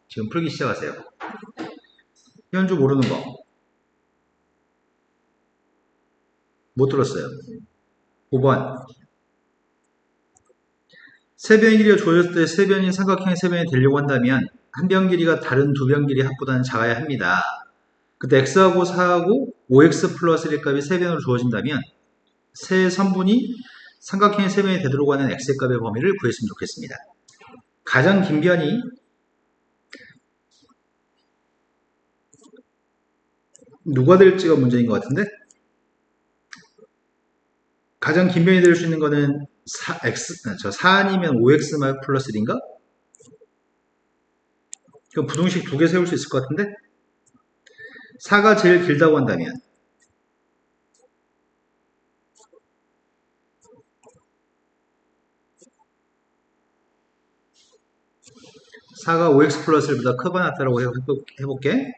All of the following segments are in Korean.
지금 풀기 시작하세요. 현주 모르는 거. 못 들었어요. 5번. 세변 길이가 주어졌을 때 세변이 삼각형의 세변이 되려고 한다면 한 변 길이가 다른 두 변 길이 합보다는 작아야 합니다. 그때 x하고 4하고 5x 플러스 1의 값이 세변으로 주어진다면 세 선분이 삼각형의 세변이 되도록 하는 x의 값의 범위를 구했으면 좋겠습니다. 가장 긴 변이 누가 될지가 문제인 것 같은데, 가장 긴 변이 될 수 있는 거는 4 아니면 5x 플러스 1인가? 그럼 부등식 두 개 세울 수 있을 것 같은데, 4가 제일 길다고 한다면 4가 5x 플러스 1보다 크거나 같다라고 해볼게.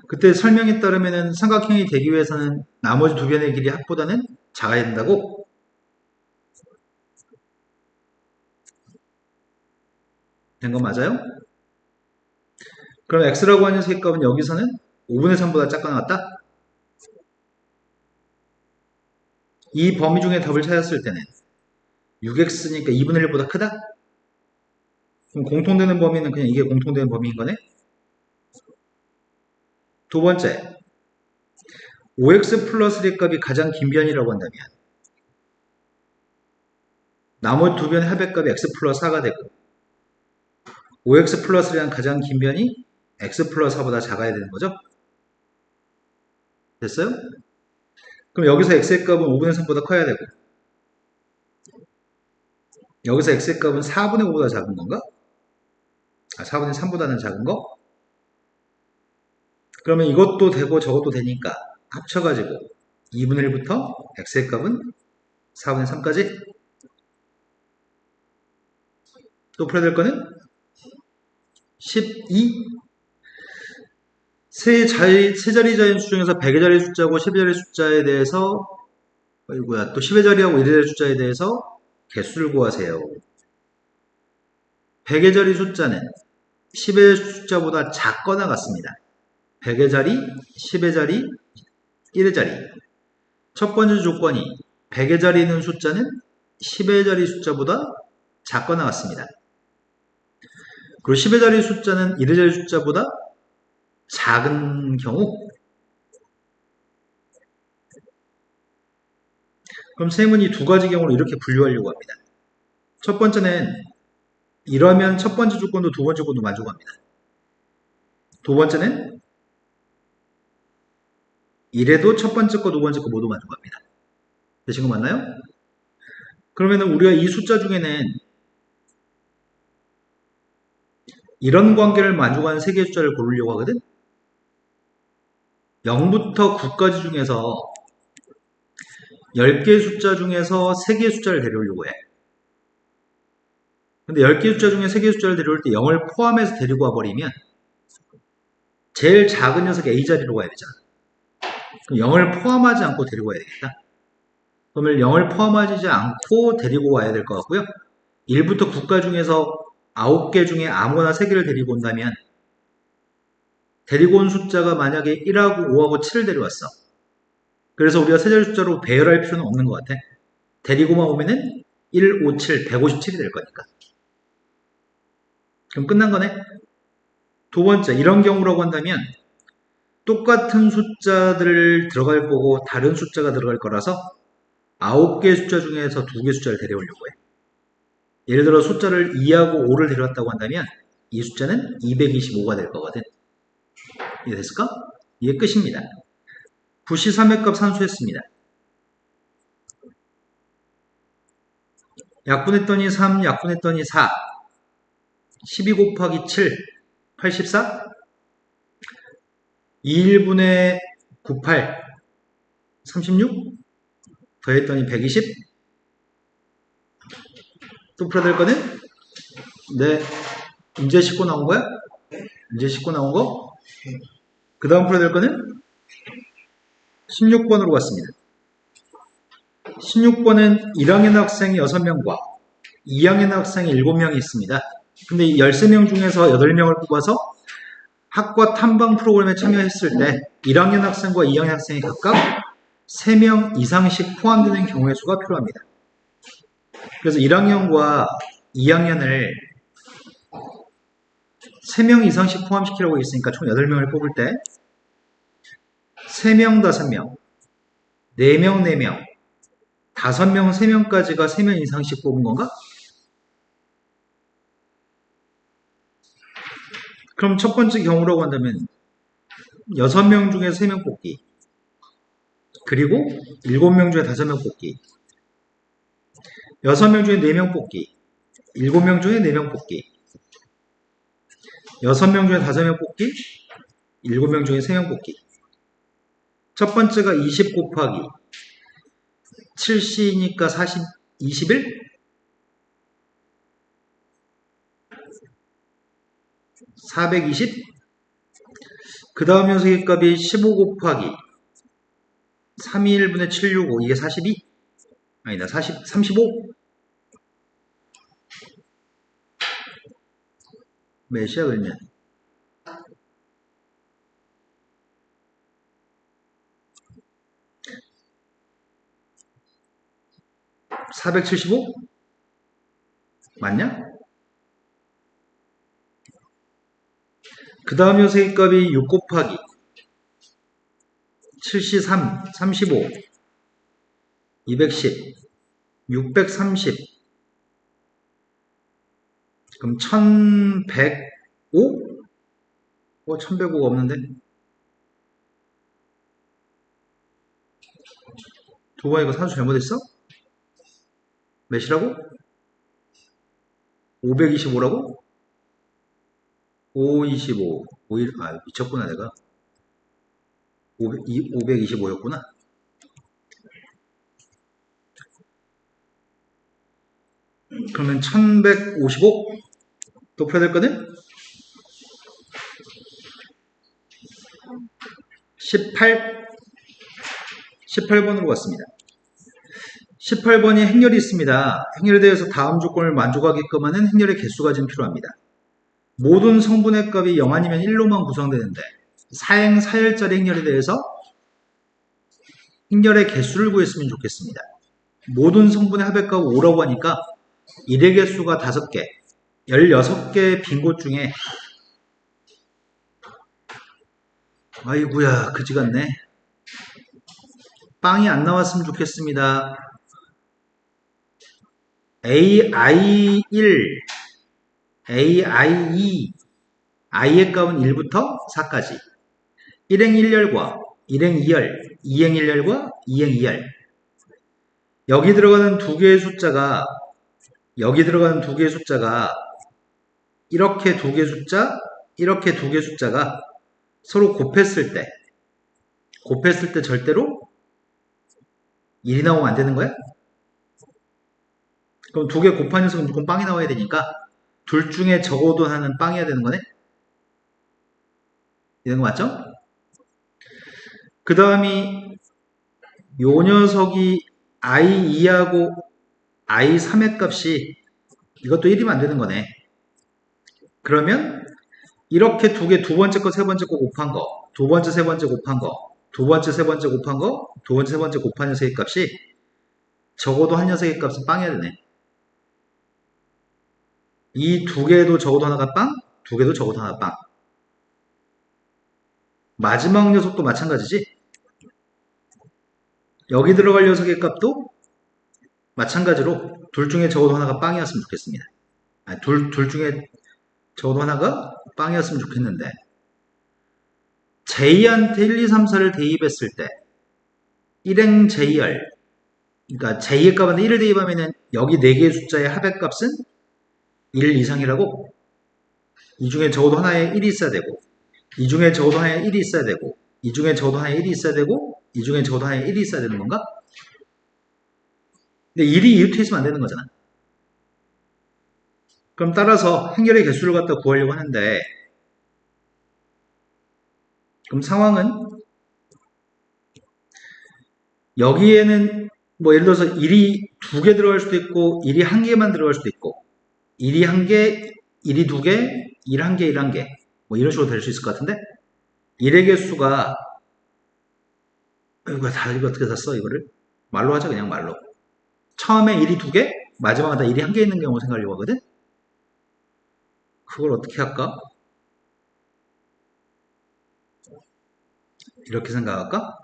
그때 설명에 따르면 삼각형이 되기 위해서는 나머지 두 변의 길이 합보다는 작아야 된다고? 된 거 맞아요? 그럼 x라고 하는 셋값은 여기서는 5분의 3보다 작거나 같다? 이 범위 중에 답을 찾았을 때는 6x니까 2분의 1보다 크다? 그럼 공통되는 범위는 그냥 이게 공통되는 범위인 거네? 두 번째, 5x 플러스 1의 값이 가장 긴 변이라고 한다면 나머지 두 변의 합의 값이 x 플러스 4가 되고 5x 플러스 1이라는 가장 긴 변이 x 플러스 4보다 작아야 되는 거죠? 됐어요? 그럼 여기서 x의 값은 5분의 3보다 커야 되고 여기서 x의 값은 4분의 5보다 작은 건가? 4분의 3보다는 작은 거? 그러면 이것도 되고 저것도 되니까 합쳐가지고 2분의 1부터 x의 값은 4분의 3까지 또 풀어야 될 거는 12 세 자리 자연수 중에서 100의 자리 숫자고 10의 자리 숫자에 대해서 어이구야 또 10의 자리하고 1의 자리 숫자에 대해서 개수를 구하세요. 100의 자리 숫자는 10의 숫자보다 작거나 같습니다. 100의 자리, 10의 자리, 1의 자리. 첫 번째 조건이 100의 자리 있는 숫자는 10의 자리 숫자보다 작거나 같습니다. 그리고 10의 자리 숫자는 1의 자리 숫자보다 작은 경우 그럼 셈은 이 두 가지 경우로 이렇게 분류하려고 합니다. 첫 번째는 이러면 첫 번째 조건도 두 번째 조건도 만족합니다. 두 번째는 이래도 첫 번째 거 두 번째 거 모두 만족합니다. 되신 거 맞나요? 그러면 우리가 이 숫자 중에는 이런 관계를 만족하는 세 개의 숫자를 고르려고 하거든? 0부터 9까지 중에서 10개의 숫자 중에서 3개의 숫자를 데려오려고 해. 근데 10개의 숫자 중에 3개의 숫자를 데려올 때 0을 포함해서 데리고 와버리면 제일 작은 녀석 A자리로 가야 되잖아. 그럼 0을 포함하지 않고 데리고 와야 되겠다. 그러면 0을 포함하지 않고 데리고 와야 될 것 같고요. 1부터 9가 중에서 9개 중에 아무나 3개를 데리고 온다면 데리고 온 숫자가 만약에 1하고 5하고 7을 데려왔어. 그래서 우리가 세 자리 숫자로 배열할 필요는 없는 것 같아. 데리고만 오면은 1, 5, 7, 157이 될 거니까. 그럼 끝난 거네. 두 번째, 이런 경우라고 한다면 똑같은 숫자들을 들어갈 거고 다른 숫자가 들어갈 거라서 9개의 숫자 중에서 2개 숫자를 데려오려고 해. 예를 들어 숫자를 2하고 5를 데려왔다고 한다면 이 숫자는 225가 될 거거든. 이해됐을까? 이게 끝입니다. 부시 3의 값 산수했습니다. 약분했더니 3, 약분했더니 4. 12 곱하기 7, 84. 2일분의 98, 36. 더했더니 120. 또 풀어야 될 거는? 네. 문제 짚고 나온 거야? 문제 짚고 나온 거? 그 다음 풀어야 될 거는? 16번으로 갔습니다. 16번은 1학년 학생이 6명과 2학년 학생이 7명이 있습니다. 근데 이 13명 중에서 8명을 뽑아서 학과 탐방 프로그램에 참여했을 때 1학년 학생과 2학년 학생이 각각 3명 이상씩 포함되는 경우의 수가 필요합니다. 그래서 1학년과 2학년을 3명 이상씩 포함시키라고 했으니까 총 8명을 뽑을 때 3명, 5명, 4명, 4명, 5명, 3명까지가 3명 이상씩 뽑은 건가? 그럼 첫 번째 경우라고 한다면 6명 중에 3명 뽑기, 그리고 7명 중에 5명 뽑기, 6명 중에 4명 뽑기, 7명 중에 4명 뽑기, 6명 중에 5명 뽑기, 7명 중에 3명 뽑기. 첫 번째가 20 곱하기 7C니까 40, 21? 420? 그 다음 녀석의 값이 15 곱하기 321분의 765, 이게 42? 아니다, 35? 몇이야 그러면? 475? 맞냐? 그 다음 녀석의 값이 6 곱하기 73, 35, 210, 630. 그럼 1105? 1105가 없는데? 도바 이거 산수 잘못했어? 몇이라고? 525라고? 525. 미쳤구나, 내가. 525였구나. 그러면 1155? 또 풀어야 될거든? 18번으로 갔습니다. 18번이 행렬이 있습니다. 행렬에 대해서 다음 조건을 만족하게끔 하는 행렬의 개수가 지금 필요합니다. 모든 성분의 값이 0 아니면 1로만 구성되는데 사행, 사열짜리 행렬에 대해서 행렬의 개수를 구했으면 좋겠습니다. 모든 성분의 합의 값 5라고 하니까 1의 개수가 5개, 16개의 빈 곳 중에 아이구야 그지 같네. 빵이 안 나왔으면 좋겠습니다. AI1, AI2, i의 값은 1부터 4까지 1행 1열과 1행 2열, 2행 1열과 2행 2열. 여기 들어가는 두 개의 숫자가 이렇게 두 개의 숫자, 이렇게 두 개의 숫자가 서로 곱했을 때 절대로 1이 나오면 안 되는 거야? 그럼 두 개 곱한 녀석은 무조건 빵이 나와야 되니까 둘 중에 적어도 하나는 빵이어야 되는 거네? 이런 거 맞죠? 그 다음이 요 녀석이 i2하고 i3의 값이 이것도 1이면 안 되는 거네. 그러면 이렇게 두 개, 두 번째 거, 세 번째 거 곱한 거, 두 번째, 세 번째 곱한 거, 두 번째, 세 번째 곱한 거, 두 번째, 세 번째 곱한 녀석의 값이 적어도 한 녀석의 값은 빵이어야 되네. 이 두 개도 적어도 하나가 빵, 두 개도 적어도 하나가 빵. 마지막 녀석도 마찬가지지. 여기 들어갈 녀석의 값도 마찬가지로 둘 중에 적어도 하나가 빵이었으면 좋겠습니다. 아니, 둘 중에 적어도 하나가 빵이었으면 좋겠는데 J한테 1, 2, 3, 4를 대입했을 때 1행 J열, 그러니까 J의 값한테 1을 대입하면 여기 4개의 숫자의 합의값은 1 이상이라고. 이 중에 적어도 하나에 1이 있어야 되고, 이 중에 적어도 하나에 1이 있어야 되고, 이 중에 적어도 하나에 1이 있어야 되고, 이 중에 적어도 하나에 1이 있어야 되는 건가? 근데 1이 이웃에 있으면 안 되는 거잖아. 그럼 따라서 행렬의 개수를 갖다 구하려고 하는데, 그럼 상황은 여기에는 뭐 예를 들어서 1이 2개 들어갈 수도 있고 1이 1개만 들어갈 수도 있고 1이 1개, 1이 2개, 1 1개, 1 1개. 뭐 이런 식으로 될 수 있을 것 같은데 1의 개수가 이거 어떻게 다 써 이거를? 말로 하자 그냥 말로. 처음에 1이 2개, 마지막에 다 1이 1개 있는 경우 생각하려고 하거든? 그걸 어떻게 할까? 이렇게 생각할까?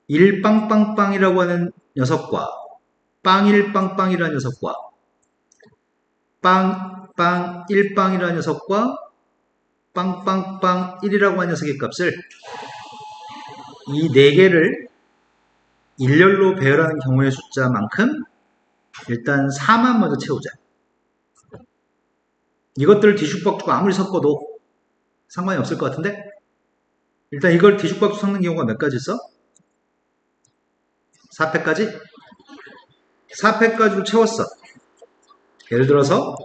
1빵빵빵이라고 하는 녀석과 빵1빵빵이라는 녀석과 빵빵 1빵이라는 녀석과 빵빵빵 1이라고 하는 녀석의 값을 이 네 개를 일렬로 배열하는 경우의 숫자만큼 일단 4만 먼저 채우자. 이것들을 뒤죽박죽 아무리 섞어도 상관이 없을 것 같은데 일단 이걸 뒤죽박죽 섞는 경우가 몇 가지 있어? 4패까지? 4패까지로 채웠어. 예를 들어서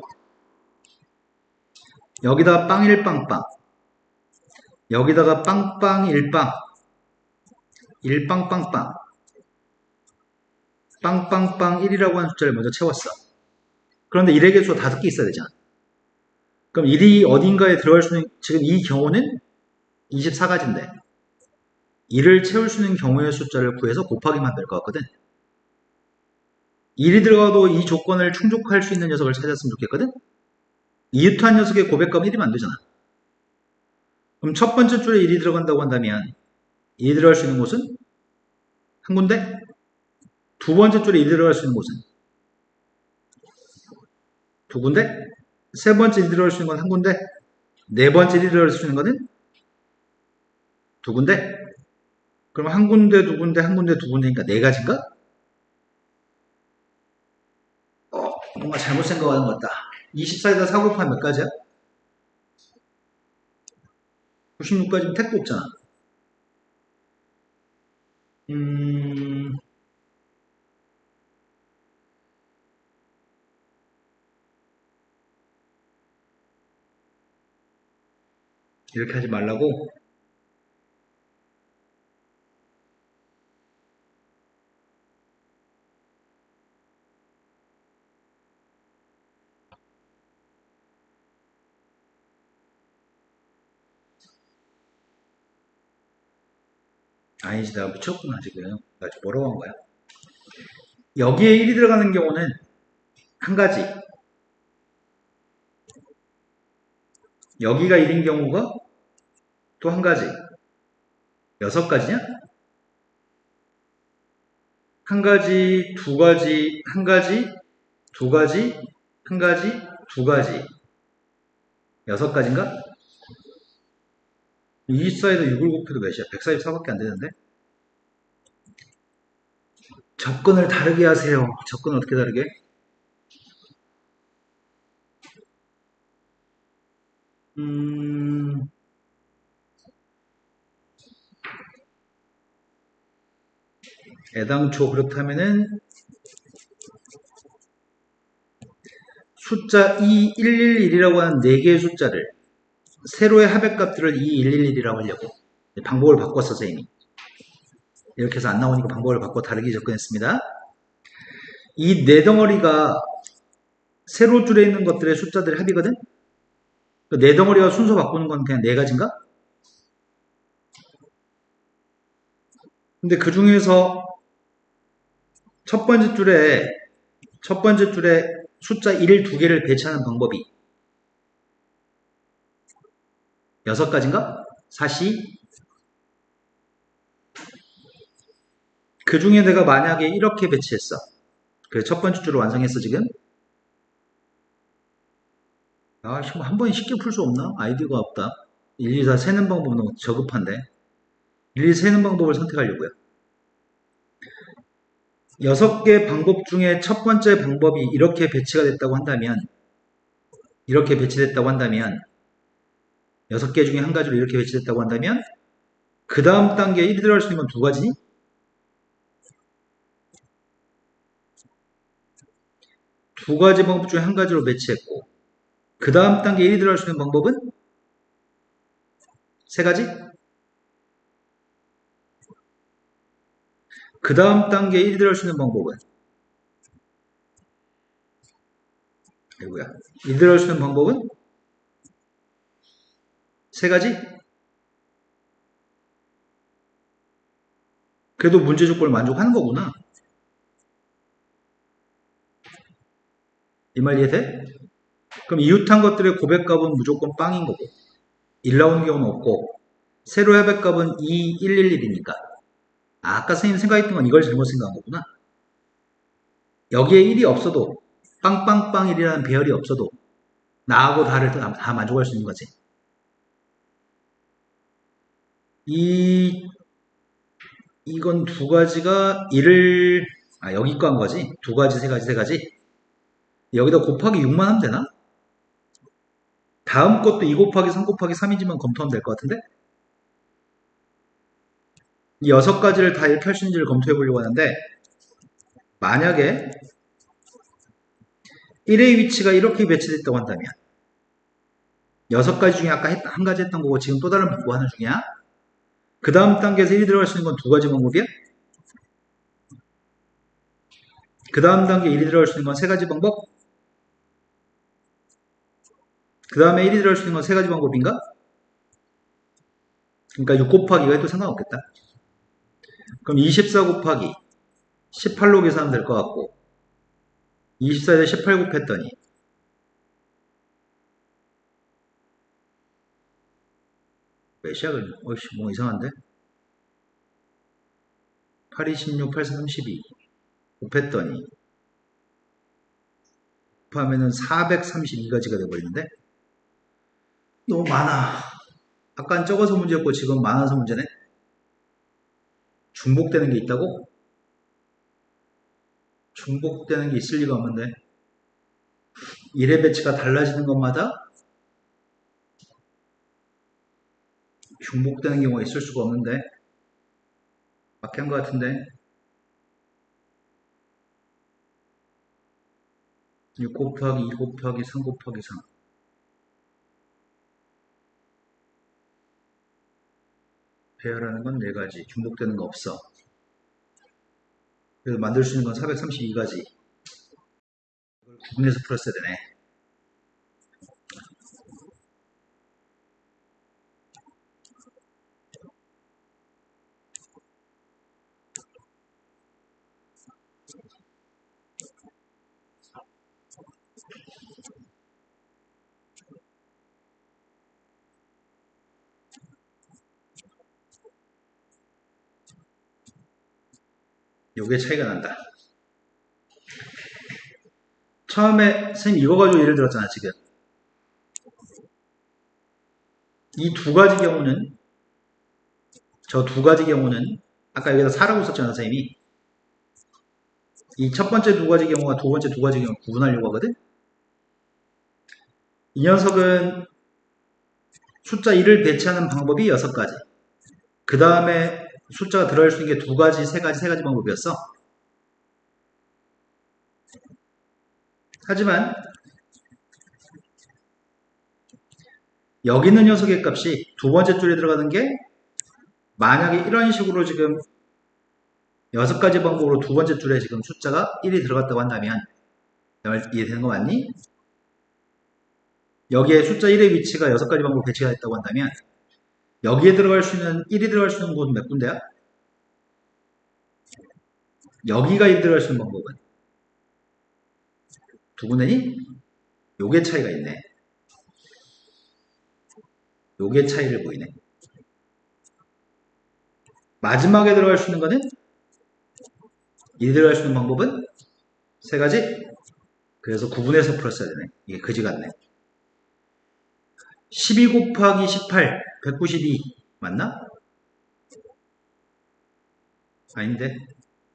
여기다 빵 1빵빵 여기다가 빵빵 1빵 1빵빵빵 빵빵빵 1이라고 하는 숫자를 먼저 채웠어. 그런데 1의 개수가 5개 있어야 되잖아. 그럼 1이 어딘가에 들어갈 수 있는 지금 이 경우는 24가지인데 1을 채울 수 있는 경우의 숫자를 구해서 곱하기만 될 것 같거든. 1이 들어가도 이 조건을 충족할 수 있는 녀석을 찾았으면 좋겠거든. 이유탄 녀석의 고백값은 1이면 안 되잖아. 그럼 첫 번째 줄에 1이 들어간다고 한다면 1이 들어갈 수 있는 곳은 한 군데, 두 번째 줄에 1이 들어갈 수 있는 곳은 두 군데, 세 번째 1이 들어갈 수 있는 건 한 군데, 네 번째 1이 들어갈 수 있는 거는 두 군데. 그럼 한 군데, 두 군데, 한 군데, 두 군데니까 네 가지인가? 뭔가 잘못 생각하는 것 같다. 24에다 4 곱하면 몇 가지야? 96가지면 택도 없잖아. 이렇게 하지 말라고? 아니지, 내가 붙였구나, 지금. 나 지금 뭐라고 한 거야? 여기에 1이 들어가는 경우는 한 가지. 여기가 1인 경우가 또 한 가지. 6가지냐? 한 가지, 두 가지, 한 가지, 두 가지, 한 가지, 두 가지. 6가지인가? 24에다 6을 곱해도 몇이야? 144밖에 안 되는데? 접근을 다르게 하세요. 접근을 어떻게 다르게? 애당초 그렇다면은 숫자 2111이라고 하는 4개의 숫자를 세로의 합의값들을 2111이라고 하려고 방법을 바꿨어 선생님이. 이렇게 해서 안 나오니까 방법을 바꿔 다르게 접근했습니다. 이 네 덩어리가 세로줄에 있는 것들의 숫자들의 합이거든? 그 네 덩어리가 순서 바꾸는 건 그냥 네 가지인가? 근데 그 중에서 첫 번째 줄에 숫자 1을 2개를 배치하는 방법이 6가지인가? 사시. 그 중에 내가 만약에 이렇게 배치했어. 그래, 첫 번째 줄을 완성했어, 지금. 한 번에 쉽게 풀 수 없나? 아이디어가 없다. 1, 2, 4 세는 방법은 너무 저급한데. 1, 2 세는 방법을 선택하려고요. 6개 방법 중에 첫 번째 방법이 이렇게 배치가 됐다고 한다면, 6개 중에 한 가지로 이렇게 배치됐다고 한다면, 그 다음 단계에 1이 들어갈 수 있는 건 두 가지니? 두 가지 방법 중에 한 가지로 배치했고, 그 다음 단계에 1이 들어갈 수 있는 방법은 세 가지? 그 다음 단계에 1이 들어갈 수 있는 방법은 이거야. 이 들어갈 수 있는 방법은 세 가지? 그래도 문제 조건을 만족하는 거구나. 이 말 이해돼? 그럼 이웃한 것들의 고백값은 무조건 빵인 거고 1 나오는 경우는 없고 세로 협약값은 2, 1, 1, 1이니까 아까 선생님 생각했던 건 이걸 잘못 생각한 거구나. 여기에 1이 없어도 빵빵빵 1이라는 배열이 없어도 나하고 다를 다 만족할 수 있는 거지. 이건 두 가지가 1을 여기 거 한 거지. 두 가지, 세 가지, 세 가지. 여기다 곱하기 6만 하면 되나? 다음 것도 2 곱하기 3 곱하기 3이지만 검토하면 될 것 같은데? 이 6가지를 다 이렇게 할 수 있는지를 검토해 보려고 하는데 만약에 1의 위치가 이렇게 배치됐다고 한다면 6가지 중에 아까 한 가지 했던 거고 지금 또 다른 방법 하는 중이야. 그 다음 단계에서 1이 들어갈 수 있는 건 두 가지 방법이야. 그 다음 단계에 1이 들어갈 수 있는 건 세 가지 방법. 그 다음에 1이 들어갈 수 있는 건 세 가지 방법인가? 그러니까 6 곱하기가 해도 상관없겠다. 그럼 24 곱하기 18로 계산하면 될 것 같고 24에서 18 곱했더니 몇이야? 어이씨 뭐 이상한데? 8, 26, 8, 32 곱했더니 곱하면은 432가지가 돼버리는데 너무 많아. 아까는 적어서 문제였고 지금 많아서 문제네. 중복되는 게 있다고? 중복되는 게 있을 리가 없는데 1의 배치가 달라지는 것마다 중복되는 경우가 있을 수가 없는데 맞게 한 것 같은데 6 곱하기 2 곱하기 3 곱하기 3 배열하는 건 4가지 중복되는 거 없어. 그래서 만들 수 있는 건 432가지 구분해서 풀었어야 되네. 요게 차이가 난다. 처음에 선생님 이거 가지고 예를 들었잖아 지금. 이 두 가지 경우는 저 두 가지 경우는 아까 여기다 4라고 썼잖아 선생님이. 이 첫 번째 두 가지 경우와 두 번째 두 가지 경우 구분하려고 하거든. 이 녀석은 숫자 1을 배치하는 방법이 6가지. 그 다음에 숫자가 들어갈 수 있는 게 두 가지, 세 가지, 세 가지 방법이었어. 하지만 여기 있는 녀석의 값이 두 번째 줄에 들어가는 게 만약에 이런 식으로 지금 6가지 방법으로 두 번째 줄에 지금 숫자가 1이 들어갔다고 한다면 이해되는 거 맞니? 여기에 숫자 1의 위치가 6가지 방법으로 배치가 됐다고 한다면 여기에 들어갈 수 있는 1이 들어갈 수 있는 곳은 몇 군데야? 여기가 1이 들어갈 수 있는 방법은 두 군데니? 요게 차이가 있네. 요게 차이를 보이네. 마지막에 들어갈 수 있는 거는 1이 들어갈 수 있는 방법은 세 가지. 그래서 구분해서 풀었어야 되네. 이게 그지 같네. 12 곱하기 18 192 맞나? 아닌데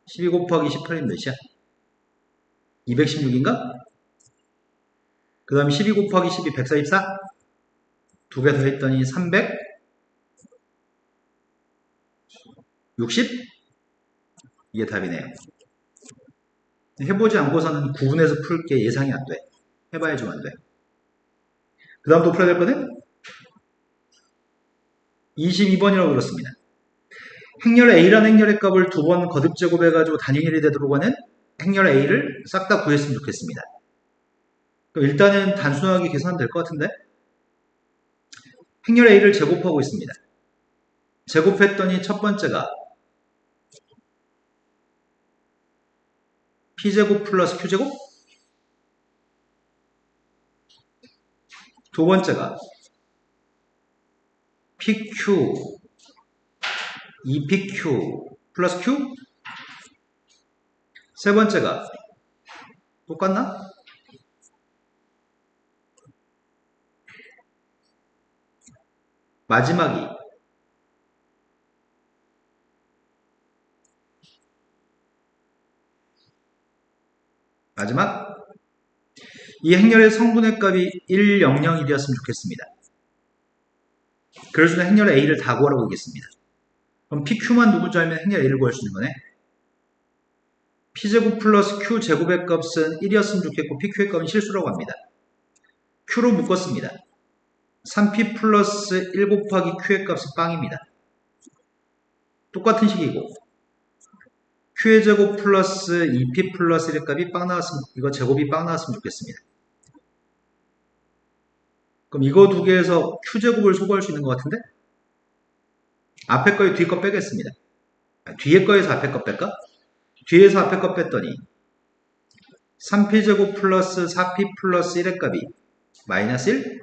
12 곱하기 18이 몇이야? 216인가? 그 다음에 12 곱하기 12 144 두 개 더 했더니 360 이게 답이네요. 해보지 않고서는 구분해서 풀 게 예상이 안 돼. 해봐야지 안 돼. 그 다음 또 풀어야 될 거는 22번이라고 그렇습니다. 행렬 A라는 행렬의 값을 두 번 거듭 제곱해가지고 단위일이 되도록 하는 행렬 A를 싹 다 구했으면 좋겠습니다. 그럼 일단은 단순하게 계산하면 될 것 같은데? 행렬 A를 제곱하고 있습니다. 제곱했더니 첫 번째가 P제곱 플러스 Q제곱? 두 번째가 PQ, 2PQ 플러스 Q? 세 번째가 똑같나? 마지막이 마지막 이 행렬의 성분의 값이 1, 0, 0이 되었으면 좋겠습니다. 그래서 행렬의 A를 다 구하라고 하겠습니다. 그럼 PQ만 누군지 알면 행렬 A를 구할 수 있는 거네. P제곱 플러스 Q제곱의 값은 1이었으면 좋겠고 PQ의 값은 실수라고 합니다. Q로 묶었습니다. 3P 플러스 1 곱하기 Q의 값은 빵입니다. 똑같은 식이고 Q의 제곱 플러스 2P 플러스 1의 값이 빵 나왔으면 이거 제곱이 빵 나왔으면 좋겠습니다. 그럼 이거 두 개에서 Q제곱을 소구할 수 있는 것 같은데? 앞에 거에 뒤에 거 빼겠습니다. 뒤에 거에서 앞에 거 뺄까? 뒤에서 앞에 거 뺐더니 3P제곱 플러스 4P 플러스 1의 값이 마이너스 1?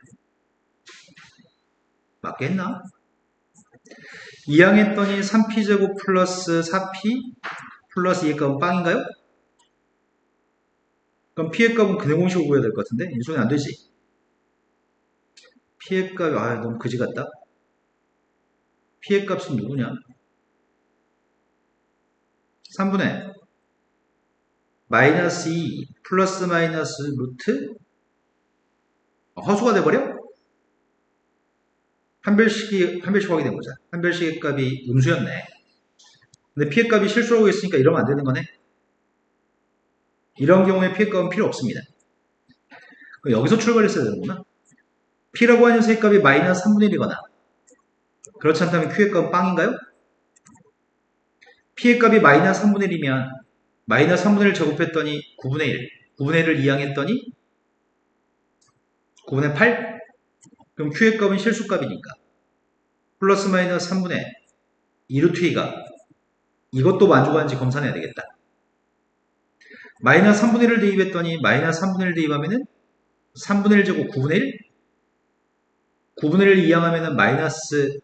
맞겠나? 이항했더니 3P제곱 플러스 4P 플러스 2의 값은 빵인가요? 그럼 P의 값은 그네 공식으로 구해야 될 것 같은데? 인수는 안 되지. P의 값이 너무 그지 같다. P의 값은 누구냐? 3분의 마이너스 2 플러스 마이너스 루트 허수가 돼버려? 한별식 확인해 보자. 한별식의 값이 음수였네. 근데 P의 값이 실수라고 했으니까 이러면 안 되는 거네. 이런 경우에 P의 값은 필요 없습니다. 여기서 출발했어야 되는구나. P라고 하는 세 값이 마이너스 3분의 1이거나 그렇지 않다면 Q의 값은 빵인가요? P의 값이 마이너스 3분의 1이면 마이너스 3분의 1 제곱했더니 9분의 1 9분의 1을 이항했더니 9분의 8 그럼 Q의 값은 실수값이니까 플러스 마이너스 3분의 2루트 2가 이것도 만족하는지 검사해야 되겠다. 마이너스 3분의 1을 대입했더니 마이너스 3분의 1 대입하면은 3분의 1 제곱 9분의 1 9분의 1을 이항하면은 마이너스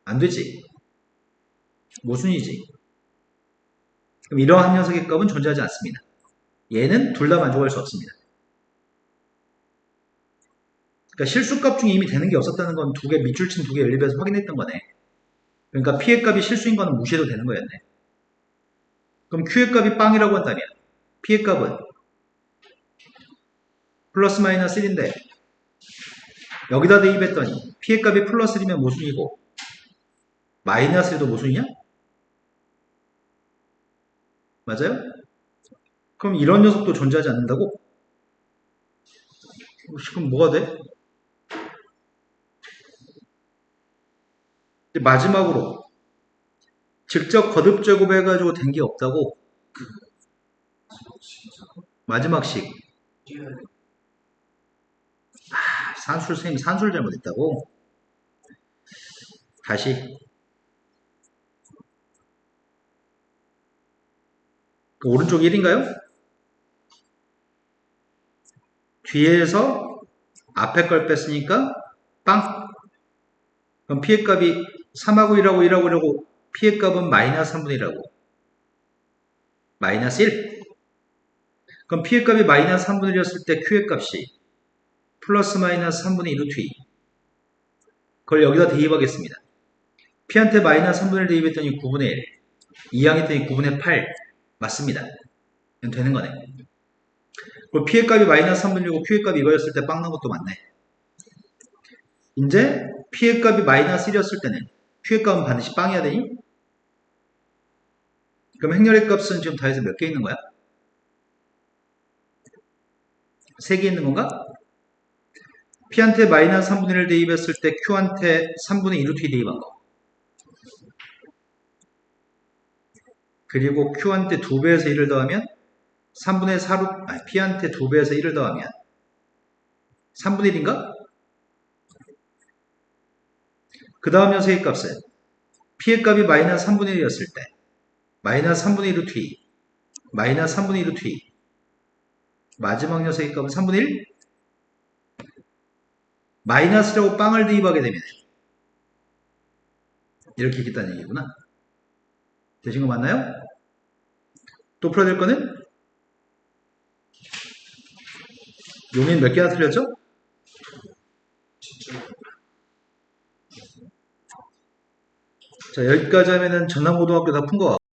안 되지. 모순이지. 그럼 이러한 녀석의 값은 존재하지 않습니다. 얘는 둘 다 만족할 수 없습니다. 그러니까 실수값 중에 이미 되는 게 없었다는 건 두 개 밑줄 친 두 개 연립해서 확인했던 거네. 그러니까 P의 값이 실수인 거는 무시해도 되는 거였네. 그럼 Q의 값이 빵이라고 한다면 P의 값은 플러스 마이너스 1인데 여기다 대입했더니 P의 값이 플러스 1이면 모순이고 마이너스 1도 모순이냐? 맞아요? 그럼 이런 녀석도 존재하지 않는다고? 그럼 뭐가 돼? 마지막으로 직접 거듭 제곱해가지고 된 게 없다고 마지막식 산술 선생님이 산술 잘못했다고 다시 그 오른쪽 1인가요? 뒤에서 앞에 걸 뺐으니까 빵 그럼 P의 값이 3하고 1하고 P의 값은 마이너스 3분의 1하고 마이너스 1 그럼 P의 값이 마이너스 3분의 1이었을 때 Q의 값이 플러스 마이너스 3분의 1 루트 2 그걸 여기다 대입하겠습니다. P한테 마이너스 3분의 1 대입했더니 9분의 1 이항했더니 9분의 8 맞습니다. 되는 거네. 그리고 P의 값이 마이너스 3분의 1이고 Q의 값이 이거였을 때 빵 난 것도 맞네. 이제 P의 값이 마이너스 1이었을 때는 Q의 값은 반드시 빵이어야 되니? 그럼 행렬의 값은 지금 다 해서 몇 개 있는 거야? 3개 있는 건가? P한테 마이너스 3분의 1 대입했을 때 Q한테 3분의 2 루트 2 대입한 거. 그리고 Q한테 2배에서 1을 더하면 3분의 4 루트, P한테 2배에서 1을 더하면 3분의 1인가? 그 다음 녀석의 값은 p의 값이 마이너스 3분의 1이었을 때 마이너스 3분의 1로 t 마이너스 3분의 1로 t 마지막 녀석의 값은 3분의 1? 마이너스라고 빵을 대입하게 되면 이렇게 있겠다는 얘기구나. 되신 거 맞나요? 또 풀어야 될 거는? 용인 몇 개나 틀렸죠? 자, 여기까지 하면은 전남고등학교 다 푼 거 같고